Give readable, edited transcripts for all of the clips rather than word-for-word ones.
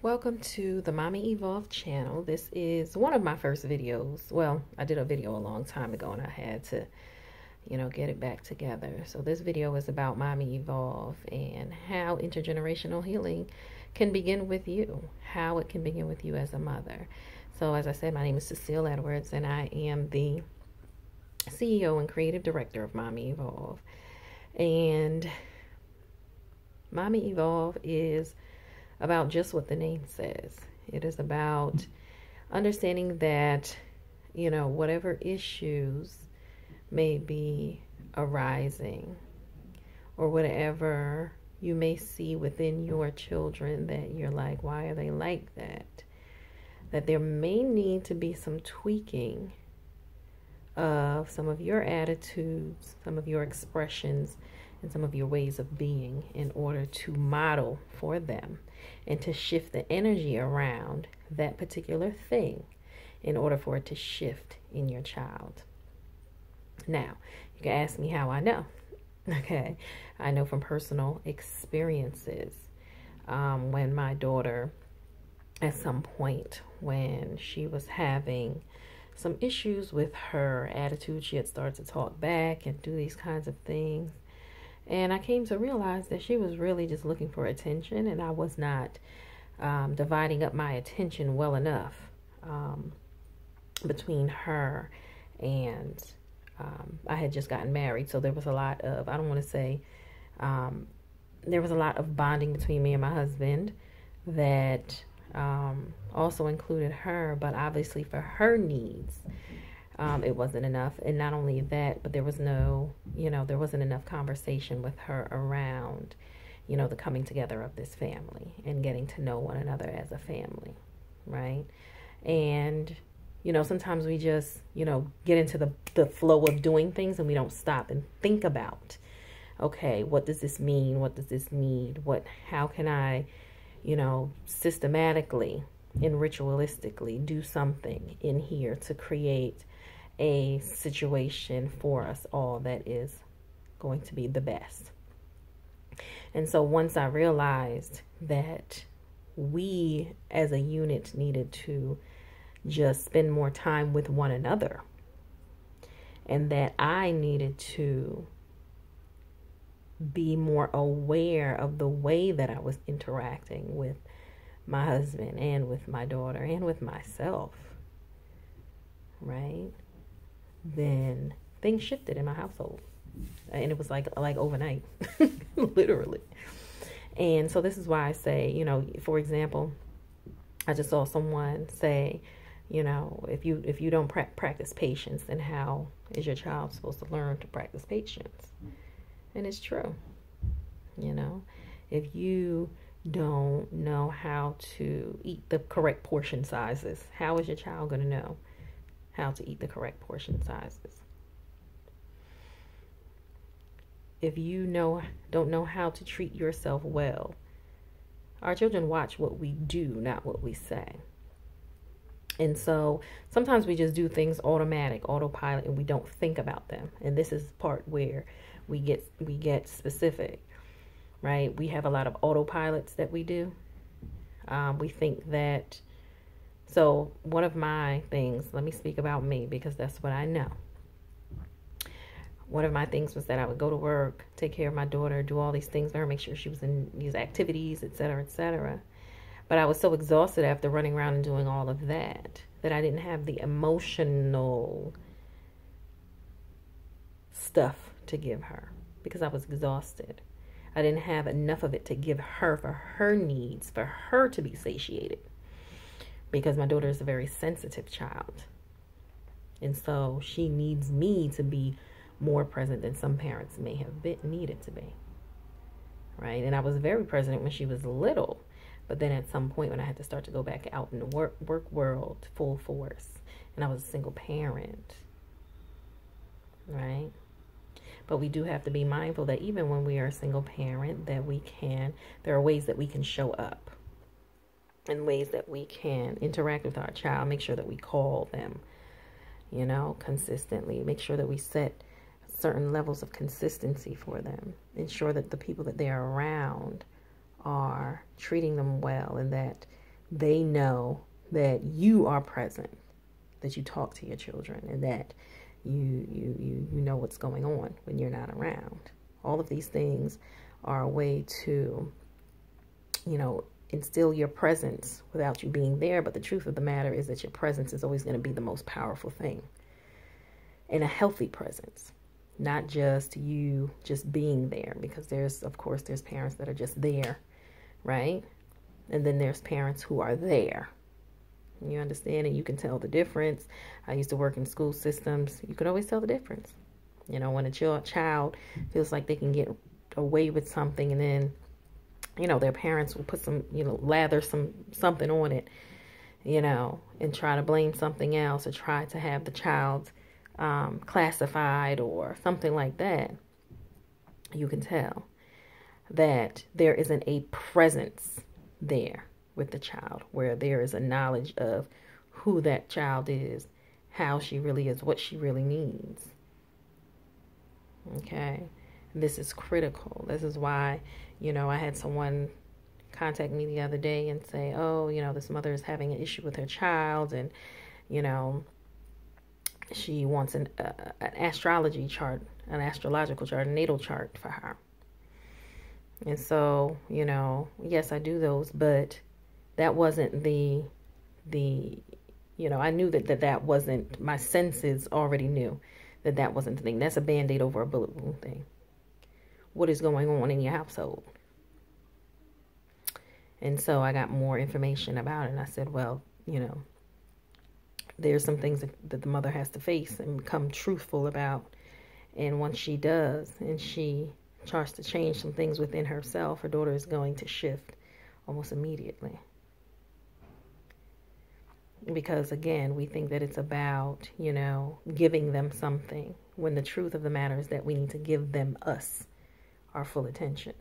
Welcome to the Mommy Evolve channel. This is one of my first videos. Well, I did a video a long time ago and I had to, get it back together. So this video is about Mommy Evolve and how intergenerational healing can begin with you, how it can begin with you as a mother. So as I said, my name is Cecile Edwards and I am the CEO and creative director of Mommy Evolve. And Mommy Evolve is about just what the name says. It is about understanding that, whatever issues may be arising or whatever you may see within your children that you're like, why are they like that? That there may need to be some tweaking of some of your attitudes, some of your expressions, and some of your ways of being in order to model for them and to shift the energy around that particular thing in order for it to shift in your child. Now, you can ask me how I know. Okay, I know from personal experiences. When my daughter, at some point when she was having some issues with her attitude, she had started to talk back and do these kinds of things. And I came to realize that she was really just looking for attention, and I was not dividing up my attention well enough between her and I had just gotten married. So there was a lot of, I don't want to say, there was a lot of bonding between me and my husband that also included her, but obviously for her needs, it wasn't enough. And not only that, but there was no, there wasn't enough conversation with her around, the coming together of this family and getting to know one another as a family, right? And, sometimes we just, get into the flow of doing things and we don't stop and think about, okay, what does this mean? What does this need? How can I, systematically and ritualistically do something in here to create a situation for us all that is going to be the best. And so once I realized that we as a unit needed to just spend more time with one another, and that I needed to be more aware of the way that I was interacting with my husband and with my daughter and with myself, right? Then things shifted in my household, and it was like overnight, literally. And so this is why I say, for example, I just saw someone say, if you don't practice patience, then how is your child supposed to learn to practice patience? And it's true. If you don't know how to eat the correct portion sizes, how is your child going to know how to eat the correct portion sizes? If you don't know how to treat yourself well, our children watch what we do, not what we say. And so sometimes we just do things autopilot, and we don't think about them. And this is the part where we get specific, right? We have a lot of autopilots that we do. We think that. So one of my things, let me speak about me because that's what I know. One of my things was that I would go to work, take care of my daughter, do all these things for her, make sure she was in these activities, etc., etc. But I was so exhausted after running around and doing all of that I didn't have the emotional stuff to give her because I was exhausted. I didn't have enough of it to give her for her needs, for her to be satiated. Because my daughter is a very sensitive child. And so she needs me to be more present than some parents may have needed to be. Right? And I was very present when she was little. But then at some point when I had to start to go back out in the work world full force. And I was a single parent. Right? But we do have to be mindful that even when we are a single parent, that there are ways that we can show up. And ways that we can interact with our child, make sure that we call them, consistently. Make sure that we set certain levels of consistency for them. Ensure that the people that they're around are treating them well, and that they know that you are present, that you talk to your children, and that you know what's going on when you're not around. All of these things are a way to, instill your presence without you being there. But the truth of the matter is that your presence is always going to be the most powerful thing. And a healthy presence, not just you just being there, because there's parents that are just there, right? And then there's parents who are there. You understand? And you can tell the difference. I used to work in school systems. You could always tell the difference. When a child feels like they can get away with something, and then, their parents will put some, lather something on it, and try to blame something else, or try to have the child classified or something like that. You can tell that there isn't a presence there with the child, where there is a knowledge of who that child is, how she really is, what she really needs. Okay, this is critical. This is why, I had someone contact me the other day and say, oh, this mother is having an issue with her child, and, she wants an astrological chart, a natal chart for her. And so, yes, I do those, but that wasn't I knew that wasn't, my senses already knew that wasn't the thing. That's a Band-Aid over a bullet wound thing. What is going on in your household? And so I got more information about it, and I said, well, there's some things that the mother has to face and become truthful about. And once she does, and she starts to change some things within herself, her daughter is going to shift almost immediately. Because, again, we think that it's about, giving them something, when the truth of the matter is that we need to give them us, our full attention,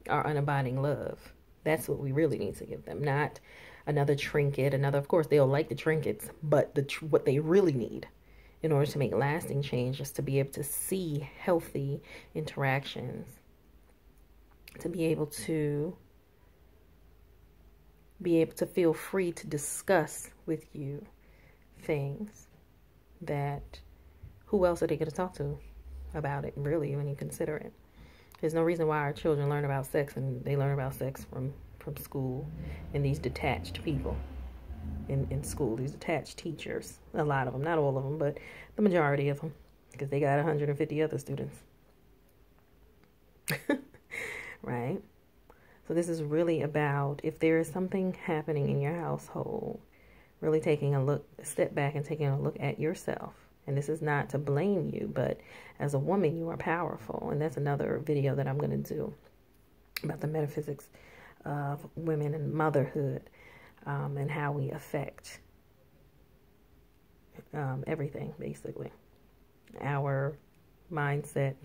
our unabiding love. That's what we really need to give them, not another trinket, of course, they'll like the trinkets, but what they really need in order to make lasting change is to be able to see healthy interactions, to be able to feel free to discuss with you things that, who else are they going to talk to about it, really, when you consider it? There's no reason why our children learn about sex, and they learn about sex from school, and these detached people in school, these detached teachers, a lot of them, not all of them, but the majority of them, because they got 150 other students. Right? So this is really about, if there is something happening in your household, really taking a step back and taking a look at yourself. And this is not to blame you, but as a woman, you are powerful. And that's another video that I'm going to do about the metaphysics of women and motherhood, and how we affect everything, basically. Our mindset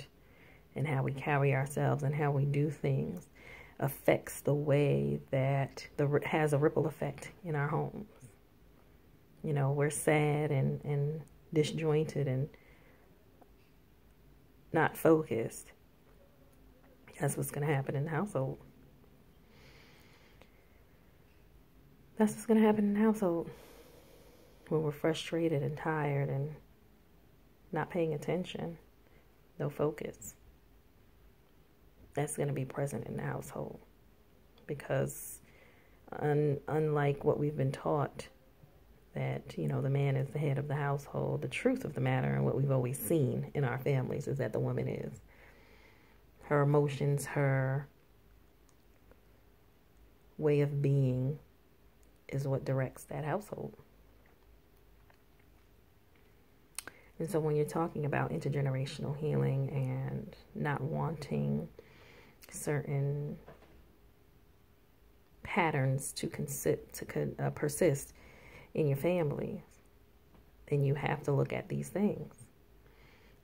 and how we carry ourselves and how we do things affects the way that has a ripple effect in our homes. We're sad and disjointed and not focused. That's what's going to happen in the household. That's what's going to happen in the household when we're frustrated and tired and not paying attention, no focus. That's going to be present in the household, because unlike what we've been taught, that, the man is the head of the household, the truth of the matter, and what we've always seen in our families, is that the woman is. Her emotions, her way of being is what directs that household. And so when you're talking about intergenerational healing and not wanting certain patterns to persist in your family, then you have to look at these things.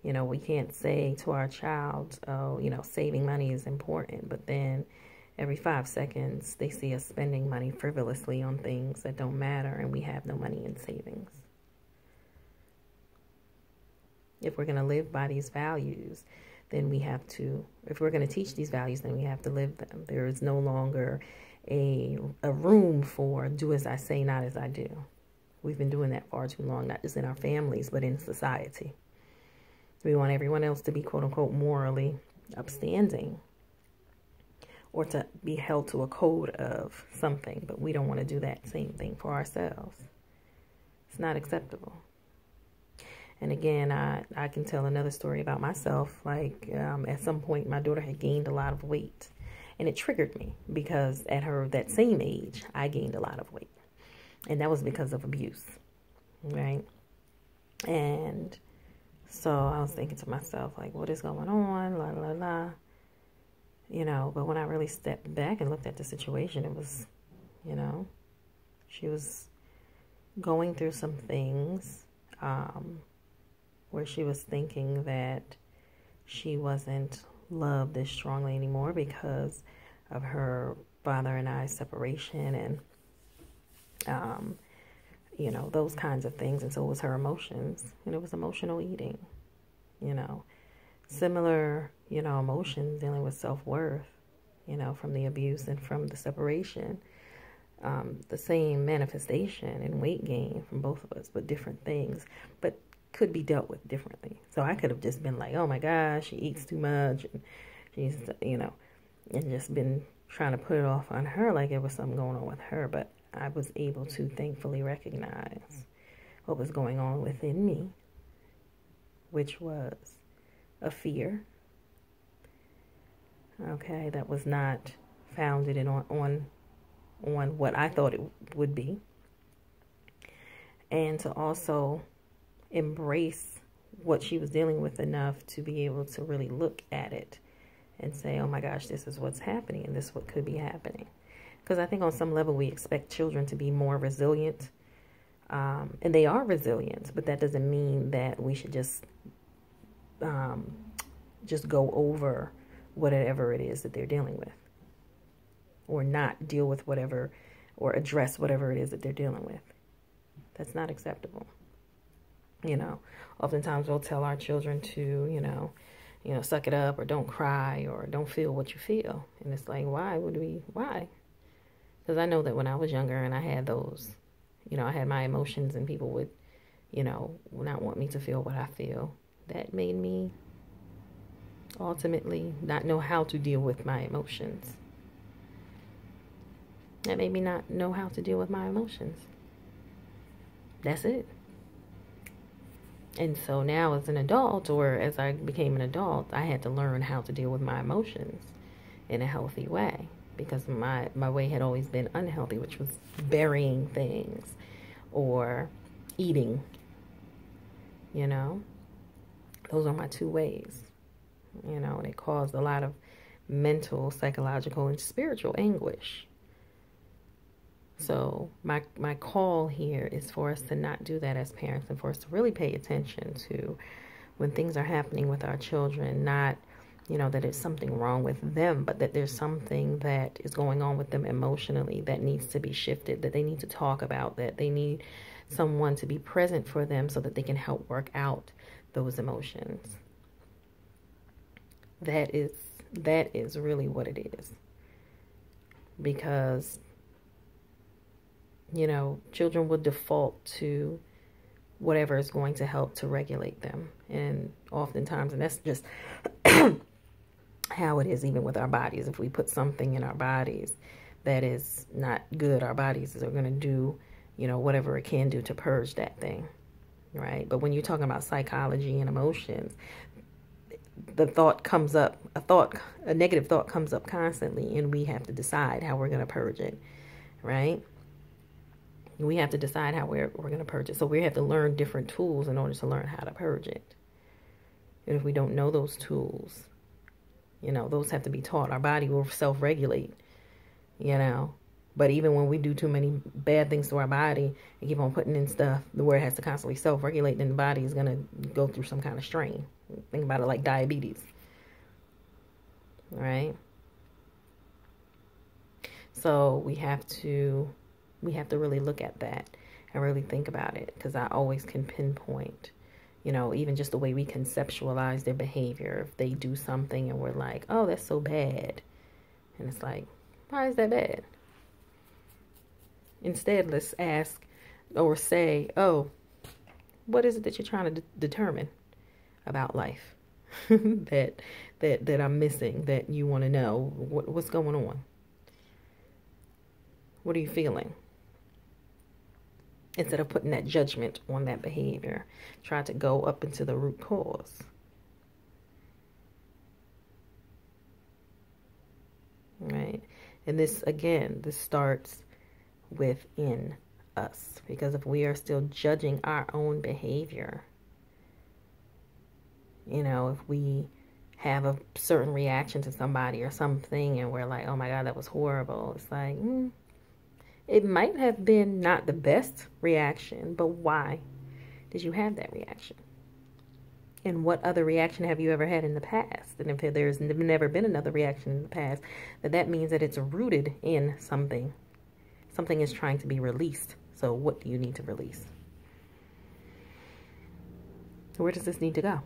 We can't say to our child, oh, saving money is important, but then every 5 seconds they see us spending money frivolously on things that don't matter, and we have no money in savings. If we're going to live by these values, then we have to, if we're going to teach these values, then we have to live them. There is no longer a room for do as I say, not as I do. We've been doing that far too long, not just in our families, but in society. We want everyone else to be, quote unquote, morally upstanding or to be held to a code of something, but we don't want to do that same thing for ourselves. It's not acceptable. And again, I can tell another story about myself. Like at some point, my daughter had gained a lot of weight. And it triggered me because at that same age, I gained a lot of weight. And that was because of abuse, right? And so I was thinking to myself, like, what is going on? La, la, la. You know, but when I really stepped back and looked at the situation, it was, you know, she was going through some things where she was thinking that she wasn't loved as strongly anymore because of her father and I's separation and, you know, those kinds of things. And so it was her emotions, and it was emotional eating, you know, similar, you know, emotions dealing with self-worth, you know, from the abuse and from the separation, the same manifestation and weight gain from both of us, but different things, but could be dealt with differently. So I could have just been like, oh my gosh, she eats too much, and she's, you know, and just been trying to put it off on her like it was something going on with her. But I was able to thankfully recognize what was going on within me, which was a fear, okay, that was not founded on what I thought it would be, and to also embrace what she was dealing with enough to be able to really look at it and say, oh my gosh, this is what's happening, and this is what could be happening. Because I think on some level we expect children to be more resilient, and they are resilient, but that doesn't mean that we should just go over whatever it is that they're dealing with, or not deal with whatever, or address whatever it is that they're dealing with. That's not acceptable. You know, oftentimes we'll tell our children to, you know, suck it up, or don't cry, or don't feel what you feel. And it's like, why? Because I know that when I was younger and I had those, you know, I had my emotions, and people would, you know, not want me to feel what I feel. That made me ultimately not know how to deal with my emotions. That made me not know how to deal with my emotions. That's it. And so now as an adult, or as I became an adult, I had to learn how to deal with my emotions in a healthy way, because my way had always been unhealthy, which was burying things or eating, you know. Those are my two ways, you know, and it caused a lot of mental, psychological, and spiritual anguish. So my call here is for us to not do that as parents, and for us to really pay attention to when things are happening with our children, not, you know, that there's something wrong with them, but that there's something that is going on with them emotionally that needs to be shifted, that they need to talk about, that they need someone to be present for them so that they can help work out those emotions. That is really what it is. Because, you know, children will default to whatever is going to help to regulate them. And oftentimes, and that's just how it is even with our bodies. If we put something in our bodies that is not good, our bodies are going to do, you know, whatever it can do to purge that thing, right? But when you're talking about psychology and emotions, the thought comes up, a negative thought comes up constantly, and we have to decide how we're going to purge it, right? We have to decide how we're going to purge it. So we have to learn different tools in order to learn how to purge it. And if we don't know those tools, you know, those have to be taught. Our body will self-regulate, you know. But even when we do too many bad things to our body and keep on putting in stuff where it has to constantly self-regulate, then the body is going to go through some kind of strain. Think about it like diabetes, right? So we have to really look at that and really think about it, because I always can pinpoint, You know, even just the way we conceptualize their behavior. If they do something and we're like, oh, that's so bad. And it's like, why is that bad? Instead, let's ask or say, oh, what is it that you're trying to determine about life that I'm missing, that you want to know? What's going on? What are you feeling? Instead of putting that judgment on that behavior, try to go up into the root cause. Right? And this, again, this starts within us. Because if we are still judging our own behavior, you know, if we have a certain reaction to somebody or something and we're like, oh my God, that was horrible. It's like, it might have been not the best reaction, but why did you have that reaction? And what other reaction have you ever had in the past? And if there's never been another reaction in the past, that means that it's rooted in something. Something is trying to be released. So what do you need to release? Where does this need to go?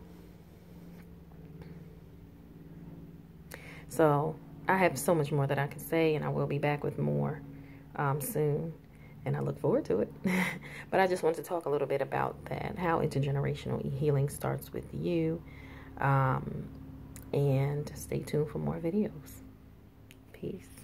So I have so much more that I can say, and I will be back with more soon, and I look forward to it. But I just want to talk a little bit about that, how intergenerational healing starts with you, and stay tuned for more videos. Peace.